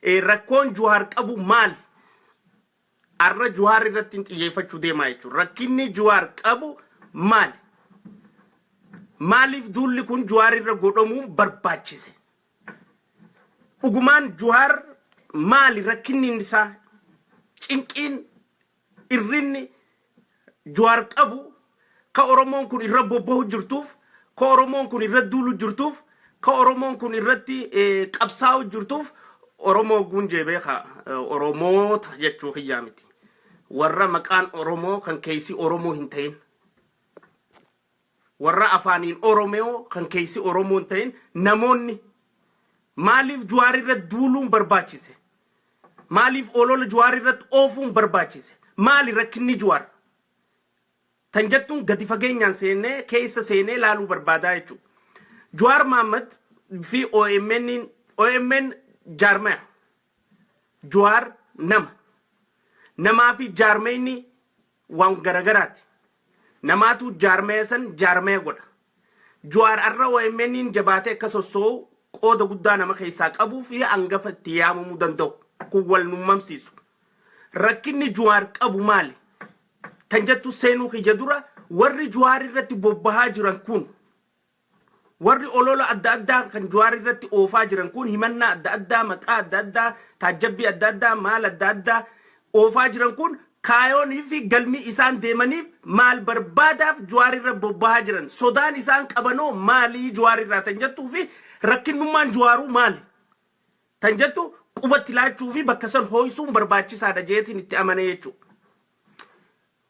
rakkoon Jawaar qabu maali? Arra Jawaar irratti xiyyeeffachuu deemaa jechuudha. Rakkinni Jawaar qabu maali? Maaliif duulli kun Jawaar irra godhamuun barbaachise? Dhugumaan Jawaar maali rakkinni isaa? Cinqiin irrinni Jawaar qabu ka Oromoon kun irra bobba'u jirtuuf, ka Oromoon kun irra duulu jirtuuf, ka Oromoon kun irratti qabsaa'u jirtuuf Oromoo gunjee beeka Oromoota jechuu xiyyaa miti. Warra maqaan Oromoo kan keeysi Oromoo hin ta'in. Warra afaaniin Oromoo kan keeysi Oromoo hin ta'in namoonni maaliif Jawaar irra duuluun barbaachise? Maaliif olola Jawaar irratti oofuun barbaachise? Maali rakkinni Jawaar? Tan jettuun gadi fageenyaan seenee keessa seenee laaluu barbaadaa jechuudha. Jawaar Mohaammed fi OMN jaarmaya. Jawaar namaa fi jaarmeyni waan garagaraati. Namaatu jaarmaya san jaarmaya godha. Jawaar arra OMN jabaatee akka sossoo'u qooda guddaa nama keessaa qabuu fi hangafa itti yaamamuu danda'u. Kun wal nummamsiisu. Rakkinni Jawaar qabu maali? Tan jettu seenuu kiyya dura warri Jawaar irratti bobbahaa jiran kun warri olola adda addaa kan Jawaar irratti oofaa jiran kun himannaa adda addaa maqaa adda addaa taajjabbii adda addaa maal adda addaa oofaa jiran kun kaayoonii fi galmi isaan deemaniif maal barbaadaaf Jawaar irra bobbahaa jiran sodaan isaan qabanoo maalii Jawaar irraa tan jettuu fi rakkinnummaan Jawaaruu maali? Tan jettu qubatti laachuu fi bakka san hooyisuun barbaachisaadha jeetiin itti amanee jechuudha.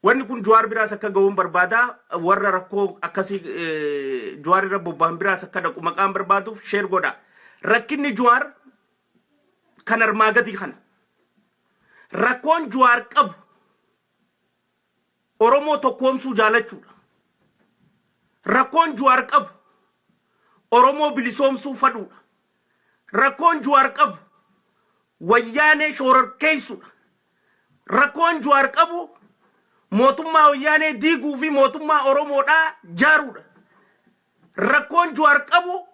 Wanni kun Jawaar biraas akka ga'uun barbaadaa warra rakkoo akkasii Jawaar irra bobba'an biraas akka dhaqu maqaan barbaaduuf sheer godha. Rakkinni Jawaar kan armaa gadii kana. Rakkoon Jawaar qabu Oromoo tokkoomsuu jaalachuudha. Rakkoon Jawaar qabu Oromoo bilisoomsuu fadhuudha. Rakkoon Jawaar qabu wayyaanee shoororkeessuudha. Rakkoon Jawaar qabu mootummaa wayyaanee diiguu fi mootummaa Oromoodhaa jaaruudha. Rakkoon Jawaar qabu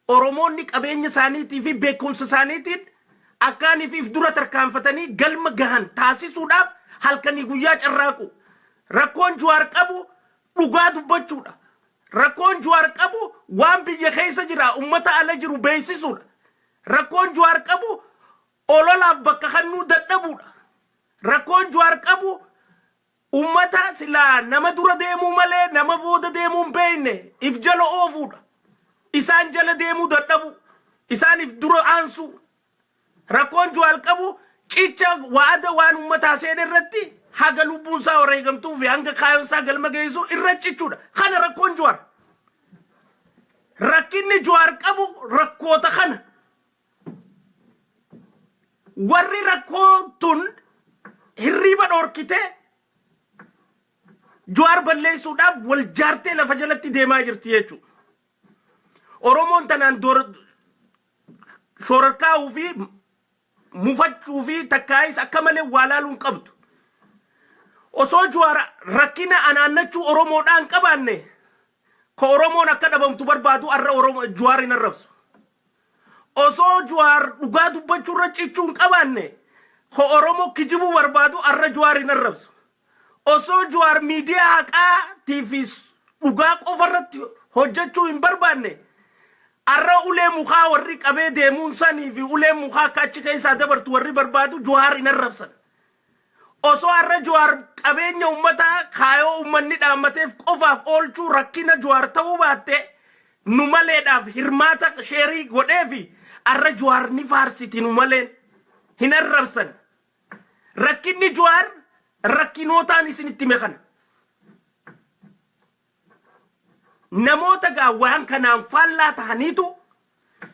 Oromoonni qabeenya isaaniitii fi beekumsa isaaniitiin akkaaniif dura tarkaanfatanii galma gahan taasisuudhaaf halkanii guyyaa carraaqu. Rakkoon Jawaar qabu dhugaa dubbachuudha. Rakkoon Jawaar qabu waan biyya keessa jira ummata ala jiru beeksisuudha. Rakkoon Jawaar qabu ololaaf bakka kannuu dadhabuudha. Rakkoon Jawaar qabu ummata silaa nama dura deemuu malee nama booda deemuu hin beekne if jala oofuudha. Isaan jala deemuu dadhabu. Isaaniif dura aansu. Rakkoon Jawaar qabu cicha waada waan ummataa seenee irratti haga lubbuun isaa wareegamtuu fi hanga kaayoon isaa galma geessu irra cichuudha. Kana rakkoon Jawaar. Rakkinni Jawaar qabu rakkoota kana. Warri rakkoon tun hirriba dhorkite Jawaar balleessuudhaaf wal jaartee lafa jalatti deemaa jirti jechuudha. Oromoon tanaan shororkaa'uu fi mufachuu fi takkaayis akka malee walaaluun qabdu. Osoo Jawaar rakkina anaannachuu Oromoodhaan qabaanne ka Oromoon akka dhabamtu barbaadu arra Jawaar hin arrabsu. Osoo Jawaar dhugaa dubbachuu irra cichuun qabaanne ka Oromoo kijibuu barbaadu arra Jawaar hin arrabsu. Osoo Jawaar miidiyaa haqaatii fi dhugaa qofa irratti hojjechuu hin barbaanne arra ulee mukaa warri qabee deemuun sanii fi ulee mukaa akka achi keessaa dabartu warri barbaadu Jawaar hin arrabsan. Osoo arra Jawaar qabeenya ummataa kaayoo ummanni dhaammateef qofaaf oolchuu rakkina Jawaar ta'uu baatte nu maleedhaaf hirmaata sheerii godhee fi arra Jawaar ni faarsiti nu maleen hin arrabsan. Rakkinni Jawaar rakkinootaan isinitti meeqana. Namoota gaa waan kanaan faallaa tahaniitu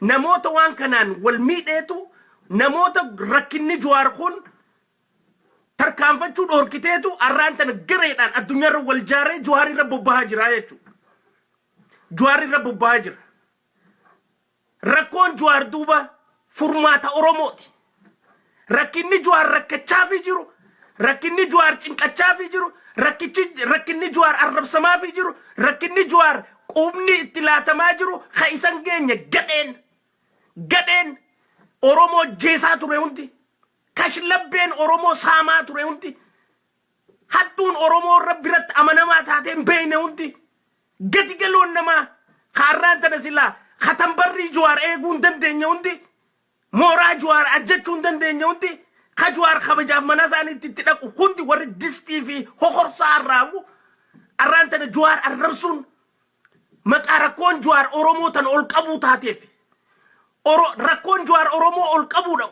namoota waan kanaan wal miidheetu namoota rakkinni Jawaar kun tarkaanfachuu dhorkiteetu arraan tana gareedhaan addunyaarra wal jaaree Jawaar irra bobbahaa jira jechuudha. Jawaar irra bobbahaa jira. Rakkoon Jawaar duuba furmaata Oromooti. Rakkinni Jawaar rakkachaafii jiru. Rakkinni Jawaar cinqachaafii jiru. Rakkinni Jawaar arrabsamaafii jiru. Rakkinni Jawaar qubni itti laatamaa jiru ka isan geenya gadheen oromoo jeesaa ture hundi kashlabbeen oromoo saamaa ture hundi hattuun oromoo rabbiratti amanamaa taateen beeyne hundi gadi galoon namaa kaarraan tana silaa katambarrii Jawaar eeguun dandeenya hundi mooraa Jawaar ajjechuun dandeenya hundi ka Jawaar kabajaaf mana isaaniitti itti dhaqu hundi warri distii fi hokorsaa arraabu arraan tana Jawaar arrabsuun maqaa rakkoon Jawaar oromoo tan ol qabuu taateef rakkoon Jawaar oromoo ol qabuudha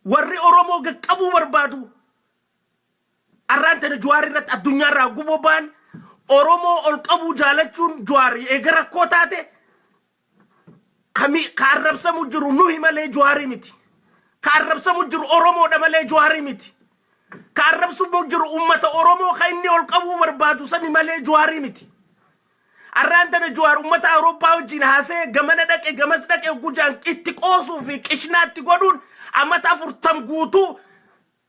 warri oromoo qaqqabuu barbaadu arraan tana Jawaar irratti addunyaarraa guboo baan oromoo ol qabuu jaalachuun Jawaar eega rakkoo taate ka arrabsamu jiru nuhi malee Jawaari miti ka arrabsamu jiru oromoodha malee Jawaari miti ka arrabsamu jiru ummata oromoo ka inni ol qabuu barbaadu sani malee Jawaari miti arraan tana Jawaar ummata Awurooppaa wajjin haasee gamana dhaqe gamas dhaqe gujaan itti qoosuu fi qishnaatti godhuun ammata 40 guutuu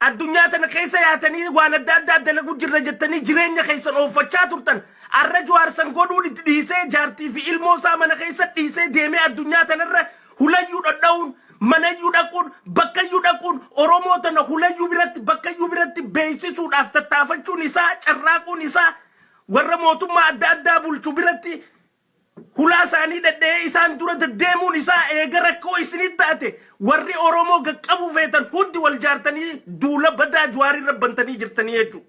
addunyaa tana keessa yaatanii waan adda addaa dalagu jirra jettanii jireenya keessan oofachaa turtan arra Jawaar san godhuun itti dhiisee jaartii fi ilmoo isaa mana keessa dhiisee deemee addunyaa tanarra hulayyuu dhadha'uun manayyuu dhaquun bakkayyuu dhaquun oromoo tana hulayyuu biratti bakkayyuu biratti beeksisuudhaaf tattaafachuun isaa carraaquun isaa warra mootummaa adda addaa bulchu biratti hulaa isaanii dhadhee isaan dura deddeemuun isaa eega rakkoo isinii taate warri oromoo qaqqabuu feetan hundi wal jaartanii duula badaa Jawaari rabbantanii jirtanii jechuudha.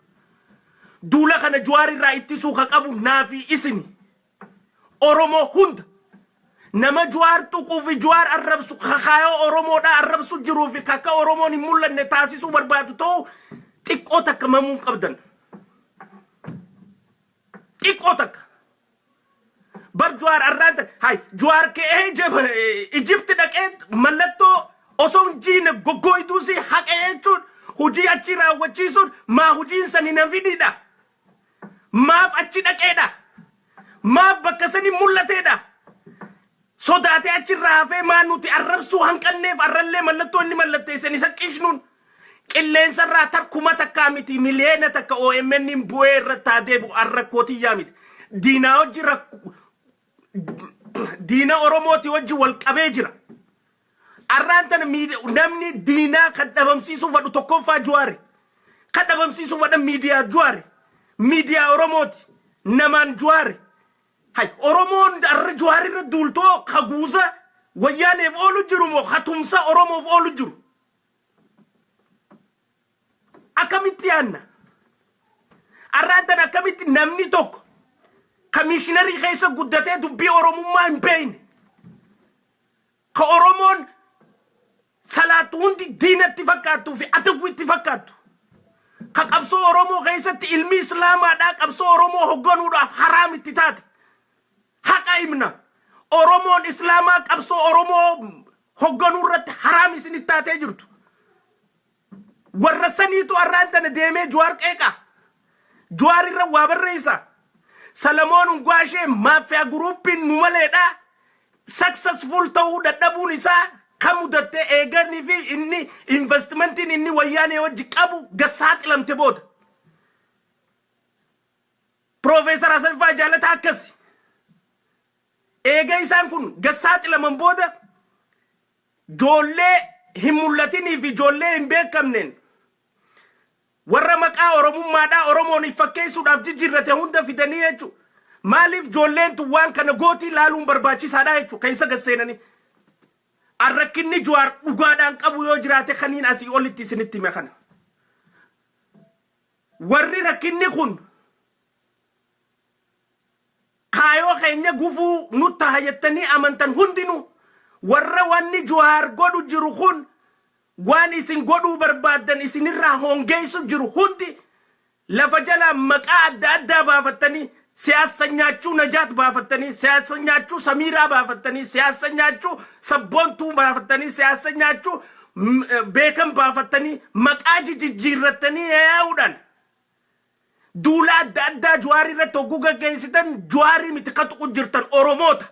Duula kana Jawaari irraa ittisuu ka qabu naafi isini oromoo hunda nama Jawaar tuquu fi Jawaar arrabsu kakaayoo oromoodhaa arrabsu jiruu fi kakka oromoon hin mul'anne taasisuu barbaadu ta'u xiqqoo takka mamuun qabdan. xiqqoo takka bar Jawaar arraan hay Jawaar ka'ee Ijipti dhaqee mallattoo osoo jiine goggooyduusi haqee jechuun hujii achi raawwachiisuun maa hujiin sani nan fididha maaf achi dhaqeedha maaf bakka sani mul'ateedha sodaatee achirraa hafee maa nuti arrabsuu hanqanneef arrallee mallattoo inni mallatteessan isa qishnuun qilleensarraa takkuma takkaa miti miliyeena takka OMN bu'ee irratti adeemu arrakkootii miti diinaa hojii diina oromooti wajji wal qabee jira arraan tana namni diinaa kan dhabamsiisuu fadhu tokkoffaa Jawaari kan dhabamsiisuu fadhan miidiyaa Jawaari miidiyaa oromooti namaan Jawaari hay oromoon arra Jawaari irra duultoo kaguusa wayyaaneef oolu jiru moo katumsa oromoof oolu jiru akkamitti yaanna arraan tana akkamitti namni tokko kamishiinarii keessa guddatee dubbii oromummaa hin beekne ka oromoon salaatu hundi diinatti fakkaattuu fi ataguitti fakkaattu ka qabsoo oromoo keessatti ilmi islaamaadhaa qabsoo oromoo hogganuudhaaf haraamitti taate haqa himna oromoon islaamaa qabsoo oromoo hogganuu irratti haraam isinitti taatee jirtu warra saniitu arraan tana deemee Jawaar qeeqa Jawaar irra waa barreessa Salamoon Ungwaashee maafiyaa guruupiin nu maleedha successful ta'uu dadhabuun isaa kan mudattee eeganii fi inni investmentiin inni wayyaanee wajji qabu gassaaxilamte booda Profeesar Asaffaa Jaalataa akkasi eega isaan kun gassaaxilaman booda joollee hin mul'atinii fi joollee hin beekamneen warra maqaa oromummaadhaa oromoon fakkeessuudhaaf jijjiirrate hunda fidanii jechuudha. Maaliif joolleen tu waan kana gootii laaluun barbaachisaadha jechuudha keessa gasseenanii. Arrakkinni Jawaar dhugaadhaan qabu yoo jiraate kaniin asii olitti isinitti hime kana. Warri rakkinni kun kaayoo keenya gufuu nutti hayyattanii amantan hundinuu warra wanni Jawaar godhu jiru kun waan isin godhuu barbaadan isinirraa hongeessu jiru hundi lafa jala maqaa adda addaa baafattanii siyaasa nyaachuu Najaat baafattanii siyaasa nyaachuu Samiiraa baafattanii siyaasa nyaachuu Sabboontuu baafattanii siyaasa nyaachuu Beekam baafattanii maqaa jijjiirrattanii yaa'uudhaan duula adda addaa Jawaar irratti hogguu gaggeessitan Jawaarii miti kan tuqu jirtan oromoota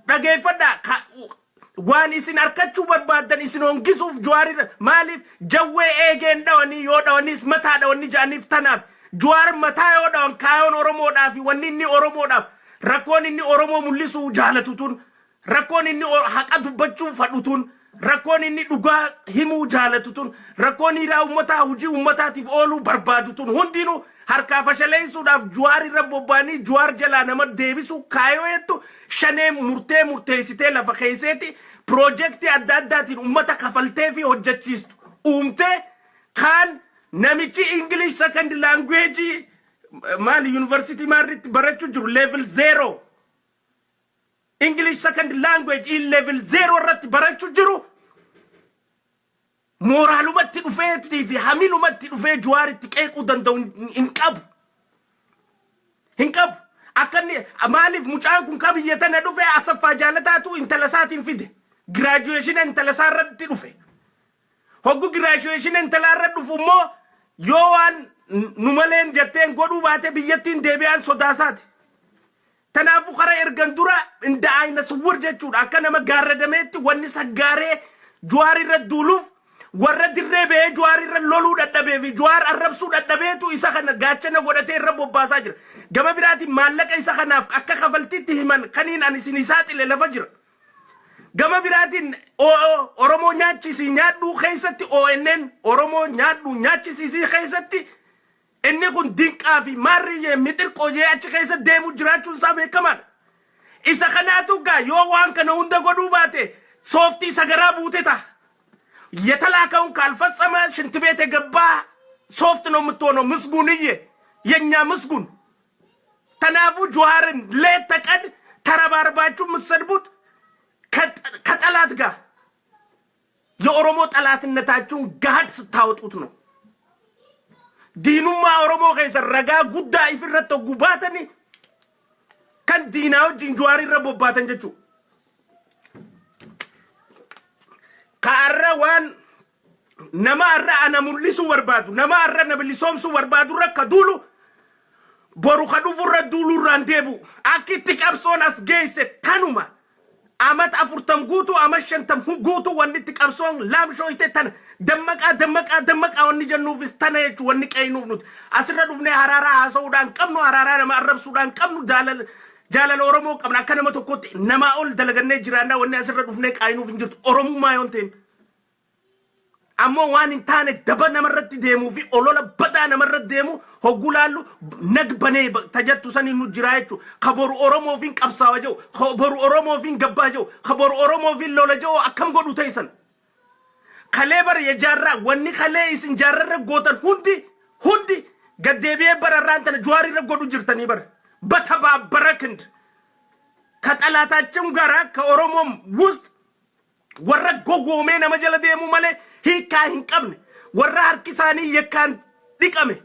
dhageeffadhaa waan isin arkachuu barbaadan isin hongisuuf Jawaar maaliif jawwee eegeen dhawanii yoo dhawaniis mataa dhawanii jaaniif tanaaf Jawaar mataa yoo dhawan kaayoon oromoodhaaf wanni inni oromoodhaaf rakkoon inni oromoo mul'isuu jaalatu tun rakkoon inni haqa dubbachuu fadhutun rakkoon inni dhugaa himuu jaalatutun rakkoon hiraa ummataa hujii ummataatiif ooluu barbaadutun hundinuu harkaa fashaleessuudhaaf Jawaar irra bobbaanii Jawaar jalaa nama deebisu kaayoo jettu shanee murteessitee lafa keesseeti piroojeektii adda addaatiin ummata kafaltee fi hojjechiistu uumtee kaan namichi English second language maali university maarritti barachuu jiru level 0 English second language in level 0 irratti barachuu jiru moraalumatti dhufeetii fi hamilumatti dhufee Jawaaritti qeequu danda'u hin qabu akkanni maaliif mucaan kun ka biyya tana dhufe Asaffaa Jaalataatu intala isaatiin fide graduation intala isaa irratti dhufe hoggu graduation intala irratti dhufu immoo yoo waan nu maleen jetteen godhuu baate biyyattiin deebi'aan sodaasaati tanaafu kara ergan dura inda ayna suwur jechuudha akka nama gaarradameetti wanni saggaaree Jawaar irra duuluuf warra dirree bee Jawaar irra loluu dadhabee fi Jawaar arrabsuu dadhabeetu isa kana gaachana godhatee irra bobbaasaa jira gama biraatiin maallaqa isa kanaaf akka kafaltiitti himan kaniin ani isin saaxile lafa jira gama biraatiin Oromoo nyaachisi nyaadhuu keessatti ONN Oromoo nyaadhuu nyaachisisii keessatti inni kun dinqaa fi maarriyyee mixirqooyee achi keessa deemu jiraachuun isaa beekamaadha isa kanaatu gaa yoo waan kana hunda godhuu baate sooftii isa garaa buute ta'a የተላከውን ካልፈጸመ ሽንት ቤት የገባ ሶፍት ነው የምትሆነው ምስጉንዬ የኛ ምስጉን ተናቡ ጃዋርን ሌት ተቀን ተረባርባችሁ የምትሰድቡት ከጠላት ጋር የኦሮሞ ጠላትነታችሁን ጋድ ስታወጡት ነው ዲኑማ ኦሮሞ ከይሰረጋ ጉዳይ ፍረተ ጉባተኒ ከን ዲናው ጃዋር ይረቦባተን ጀቹ كاروان نمار أنا ملسو وربادو نمار أنا بلسومسو وربادو ركدولو boru khadu furra dulu randebu akitik absonas geise tanuma amat afurtam gutu amat shantam gutu wanni tik abson lam shoite tan damaka wanni jannu fis tanaye wanni qaynu nut asra dufne harara saudan qabnu harara nama arab sudan qabnu jalal oromo qabna kana matokoti nama ol dalaganne jirana wanni asra dufne qaynu finjirtu oromo mayonten ammo wan intane daba namarratti demu fi olola bada namarratti demu hogulalu nagbane tajattu sani nu jiraachu khabaru oromo fin qabsawajo khabaru oromo fin gabbajo khabaru oromo fin lolajo akam godu taysan khalebar ya jarra wanni khale isin jarra gotan hundi gadebiye bararran tan jwari ra godu jirtani bar bataba barakind katalataachum gara ka oromo wust warra gogome na majala demu male hika hin qabne warra harkisani yakan dikame